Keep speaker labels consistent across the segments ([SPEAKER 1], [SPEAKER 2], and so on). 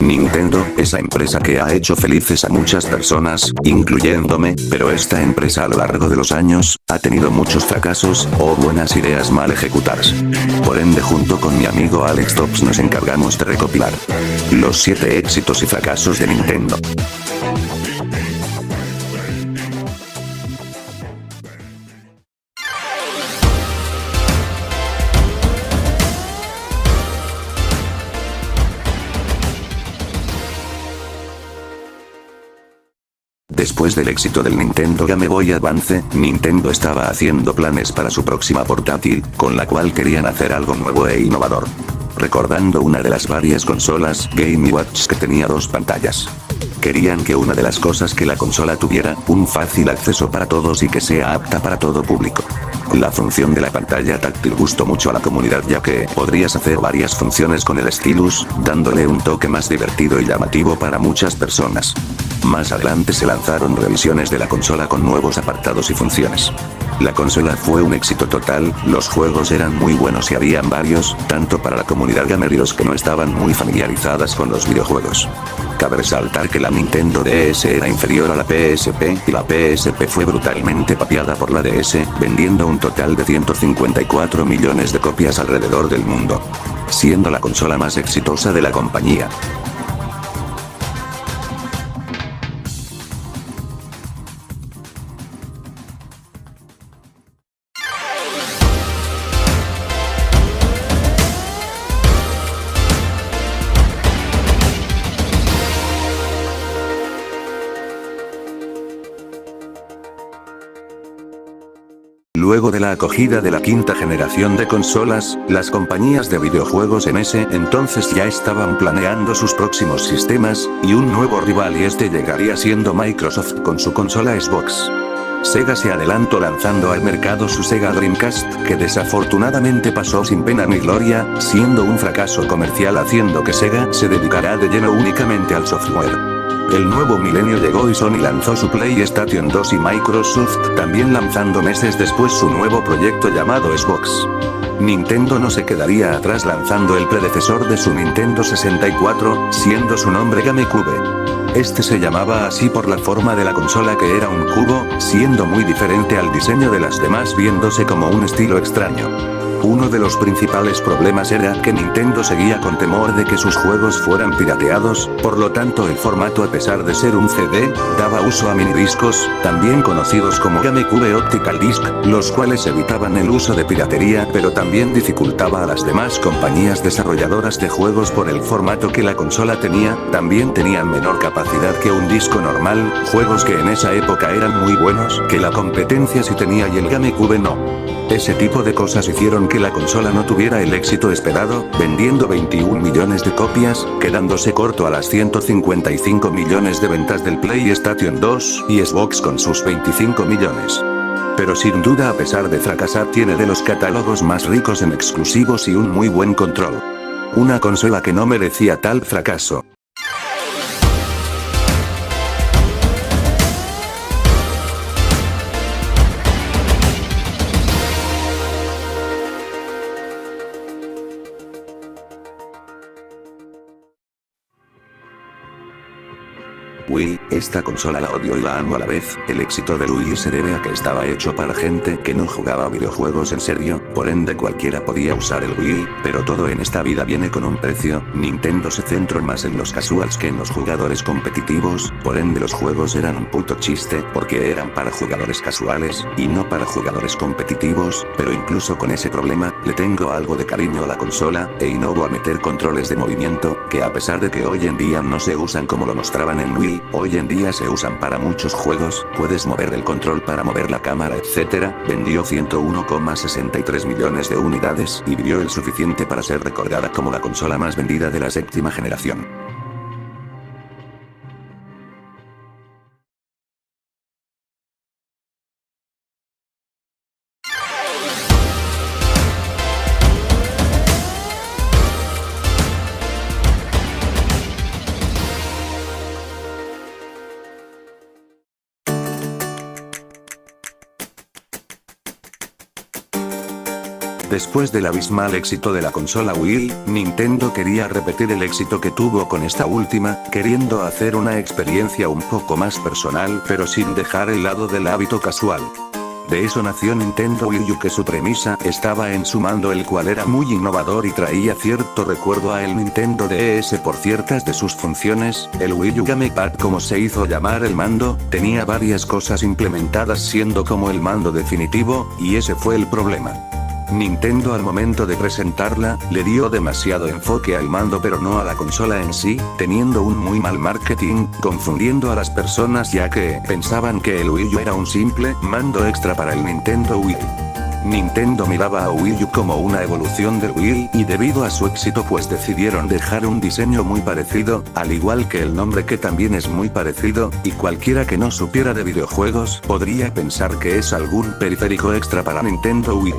[SPEAKER 1] Nintendo, esa empresa que ha hecho felices a muchas personas, incluyéndome, pero esta empresa a lo largo de los años, ha tenido muchos fracasos, o buenas ideas mal ejecutadas. Por ende, junto con mi amigo Alex Tops nos encargamos de recopilar los 7 éxitos y fracasos de Nintendo. Después del éxito del Nintendo Game Boy Advance, Nintendo estaba haciendo planes para su próxima portátil, con la cual querían hacer algo nuevo e innovador. Recordando una de las varias consolas Game & Watch que tenía 2 pantallas. Querían que una de las cosas que la consola tuviera, un fácil acceso para todos y que sea apta para todo público. La función de la pantalla táctil gustó mucho a la comunidad, ya que podrías hacer varias funciones con el stylus, dándole un toque más divertido y llamativo para muchas personas. Más adelante se lanzaron revisiones de la consola con nuevos apartados y funciones. La consola fue un éxito total, los juegos eran muy buenos y habían varios, tanto para la comunidad gamer y los que no estaban muy familiarizadas con los videojuegos. Cabe resaltar que la Nintendo DS era inferior a la PSP, y la PSP fue brutalmente papiada por la DS, vendiendo un total de 154 millones de copias alrededor del mundo, siendo la consola más exitosa de la compañía. Luego de la acogida de la 5ª generación de consolas, las compañías de videojuegos en ese entonces ya estaban planeando sus próximos sistemas, y un nuevo rival y este llegaría siendo Microsoft con su consola Xbox. Sega se adelantó lanzando al mercado su Sega Dreamcast, que desafortunadamente pasó sin pena ni gloria, siendo un fracaso comercial, haciendo que Sega se dedicara de lleno únicamente al software. El nuevo milenio llegó y Sony lanzó su PlayStation 2 y Microsoft también lanzando meses después su nuevo proyecto llamado Xbox. Nintendo no se quedaría atrás lanzando el predecesor de su Nintendo 64, siendo su nombre GameCube. Este se llamaba así por la forma de la consola, que era un cubo, siendo muy diferente al diseño de las demás, viéndose como un estilo extraño. Uno de los principales problemas era que Nintendo seguía con temor de que sus juegos fueran pirateados, por lo tanto el formato, a pesar de ser un CD, daba uso a minidiscos, también conocidos como GameCube Optical Disc, los cuales evitaban el uso de piratería, pero también dificultaba a las demás compañías desarrolladoras de juegos por el formato que la consola tenía, también tenían menor capacidad que un disco normal, juegos que en esa época eran muy buenos, que la competencia sí tenía y el GameCube no. Ese tipo de cosas hicieron que la consola no tuviera el éxito esperado, vendiendo 21 millones de copias, quedándose corto a las 155 millones de ventas del PlayStation 2 y Xbox con sus 25 millones. Pero sin duda, a pesar de fracasar, tiene de los catálogos más ricos en exclusivos y un muy buen control. Una consola que no merecía tal fracaso. Wii, esta consola la odio y la amo a la vez. El éxito del Wii se debe a que estaba hecho para gente que no jugaba videojuegos en serio, por ende cualquiera podía usar el Wii, pero todo en esta vida viene con un precio. Nintendo se centró más en los casuals que en los jugadores competitivos, por ende los juegos eran un puto chiste, porque eran para jugadores casuales, y no para jugadores competitivos, pero incluso con ese problema, le tengo algo de cariño a la consola, e innovo a meter controles de movimiento, que a pesar de que hoy en día no se usan como lo mostraban en Wii, hoy en día se usan para muchos juegos, puedes mover el control para mover la cámara, etc. Vendió 101,63 millones de unidades y vivió el suficiente para ser recordada como la consola más vendida de la 7ª generación. Después del abismal éxito de la consola Wii, Nintendo quería repetir el éxito que tuvo con esta última, queriendo hacer una experiencia un poco más personal pero sin dejar el lado del hábito casual. De eso nació Nintendo Wii U, que su premisa estaba en su mando, el cual era muy innovador y traía cierto recuerdo a el Nintendo DS por ciertas de sus funciones. El Wii U Gamepad, como se hizo llamar el mando, tenía varias cosas implementadas siendo como el mando definitivo, y ese fue el problema. Nintendo al momento de presentarla, le dio demasiado enfoque al mando pero no a la consola en sí, teniendo un muy mal marketing, confundiendo a las personas ya que pensaban que el Wii U era un simple mando extra para el Nintendo Wii. Nintendo miraba a Wii U como una evolución del Wii, y debido a su éxito pues decidieron dejar un diseño muy parecido, al igual que el nombre que también es muy parecido, y cualquiera que no supiera de videojuegos podría pensar que es algún periférico extra para Nintendo Wii.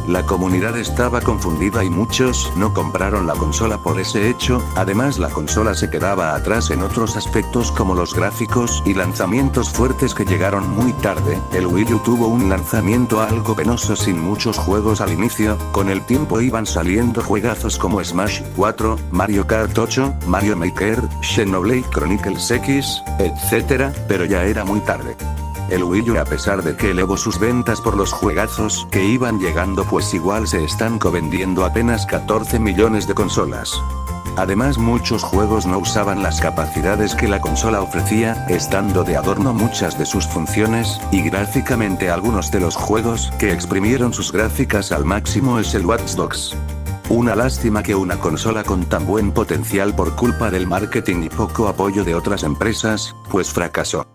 [SPEAKER 1] La comunidad estaba confundida y muchos no compraron la consola por ese hecho. Además, la consola se quedaba atrás en otros aspectos como los gráficos y lanzamientos fuertes que llegaron muy tarde. El Wii U tuvo un lanzamiento algo penoso sin muchos juegos al inicio. Con el tiempo iban saliendo juegazos como Smash 4, Mario Kart 8, Mario Maker, Xenoblade Chronicles X, etc., pero ya era muy tarde. El Wii U, a pesar de que elevó sus ventas por los juegazos que iban llegando, pues igual se estancó vendiendo apenas 14 millones de consolas. Además, muchos juegos no usaban las capacidades que la consola ofrecía, estando de adorno muchas de sus funciones, y gráficamente algunos de los juegos que exprimieron sus gráficas al máximo es el Watch Dogs. Una lástima que una consola con tan buen potencial por culpa del marketing y poco apoyo de otras empresas, pues fracasó.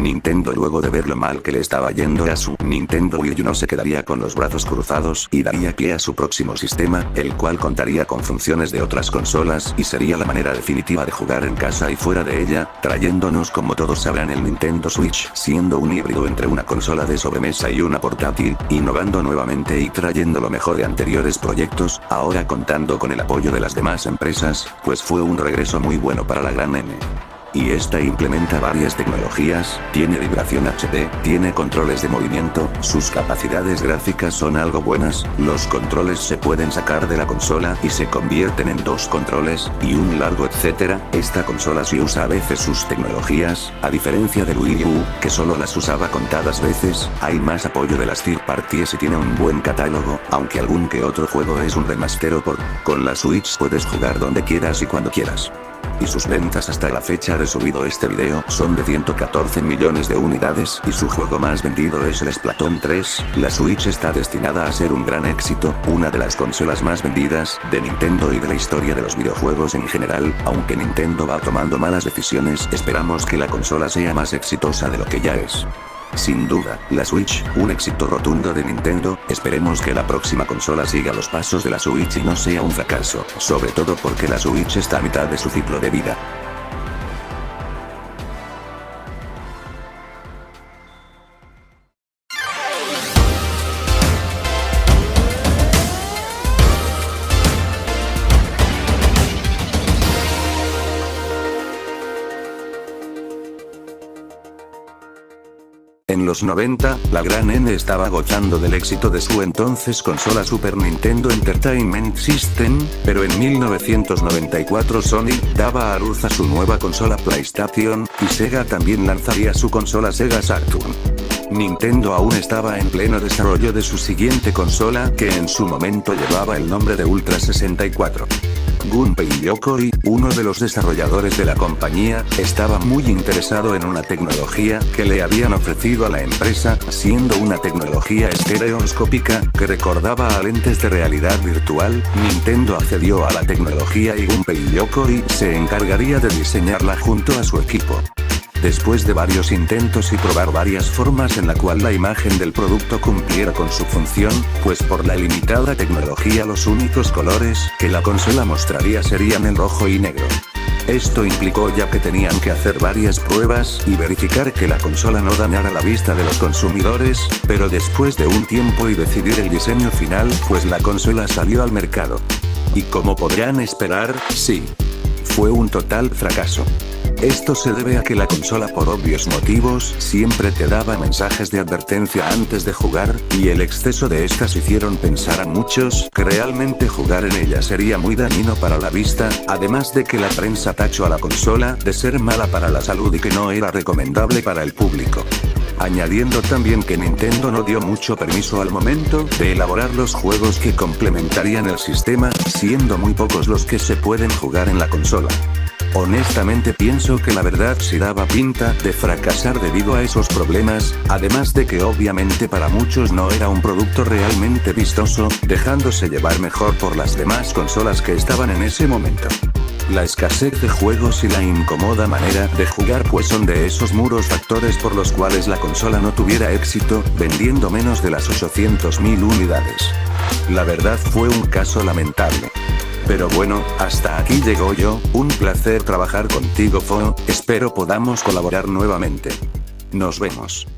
[SPEAKER 1] Nintendo, luego de ver lo mal que le estaba yendo a su Nintendo Wii U, no se quedaría con los brazos cruzados y daría pie a su próximo sistema, el cual contaría con funciones de otras consolas y sería la manera definitiva de jugar en casa y fuera de ella, trayéndonos, como todos sabrán, el Nintendo Switch, siendo un híbrido entre una consola de sobremesa y una portátil, innovando nuevamente y trayendo lo mejor de anteriores proyectos, ahora contando con el apoyo de las demás empresas, pues fue un regreso muy bueno para la gran N. Y esta implementa varias tecnologías, tiene vibración HD, tiene controles de movimiento, sus capacidades gráficas son algo buenas, los controles se pueden sacar de la consola y se convierten en dos controles, y un largo etcétera. Esta consola sí usa a veces sus tecnologías, a diferencia del Wii U, que solo las usaba contadas veces. Hay más apoyo de las third parties y tiene un buen catálogo, aunque algún que otro juego es un remastero con la Switch puedes jugar donde quieras y cuando quieras. Y sus ventas hasta la fecha de subido este video son de 114 millones de unidades y su juego más vendido es el Splatoon 3. La Switch está destinada a ser un gran éxito, una de las consolas más vendidas de Nintendo y de la historia de los videojuegos en general. Aunque Nintendo va tomando malas decisiones, esperamos que la consola sea más exitosa de lo que ya es. Sin duda, la Switch, un éxito rotundo de Nintendo. Esperemos que la próxima consola siga los pasos de la Switch y no sea un fracaso, sobre todo porque la Switch está a mitad de su ciclo de vida. En los 90, la gran N estaba gozando del éxito de su entonces consola Super Nintendo Entertainment System, pero en 1994 Sony daba a luz a su nueva consola PlayStation, y Sega también lanzaría su consola Sega Saturn. Nintendo aún estaba en pleno desarrollo de su siguiente consola, que en su momento llevaba el nombre de Ultra 64. Gunpei Yokoi, uno de los desarrolladores de la compañía, estaba muy interesado en una tecnología que le habían ofrecido a la empresa, siendo una tecnología estereoscópica que recordaba a lentes de realidad virtual. Nintendo accedió a la tecnología y Gunpei Yokoi se encargaría de diseñarla junto a su equipo. Después de varios intentos y probar varias formas en la cual la imagen del producto cumpliera con su función, pues por la limitada tecnología los únicos colores que la consola mostraría serían el rojo y negro. Esto implicó ya que tenían que hacer varias pruebas y verificar que la consola no dañara la vista de los consumidores, pero después de un tiempo y decidir el diseño final, pues la consola salió al mercado. Y como podrán esperar, sí, fue un total fracaso. Esto se debe a que la consola, por obvios motivos, siempre te daba mensajes de advertencia antes de jugar, y el exceso de estas hicieron pensar a muchos que realmente jugar en ella sería muy dañino para la vista, además de que la prensa tachó a la consola de ser mala para la salud y que no era recomendable para el público. Añadiendo también que Nintendo no dio mucho permiso al momento de elaborar los juegos que complementarían el sistema, siendo muy pocos los que se pueden jugar en la consola. Honestamente pienso que la verdad sí daba pinta de fracasar debido a esos problemas, además de que obviamente para muchos no era un producto realmente vistoso, dejándose llevar mejor por las demás consolas que estaban en ese momento. La escasez de juegos y la incómoda manera de jugar pues son de esos muros factores por los cuales la consola no tuviera éxito, vendiendo menos de las 800.000 unidades. La verdad fue un caso lamentable. Pero bueno, hasta aquí llegó yo, un placer trabajar contigo Fo, espero podamos colaborar nuevamente. Nos vemos.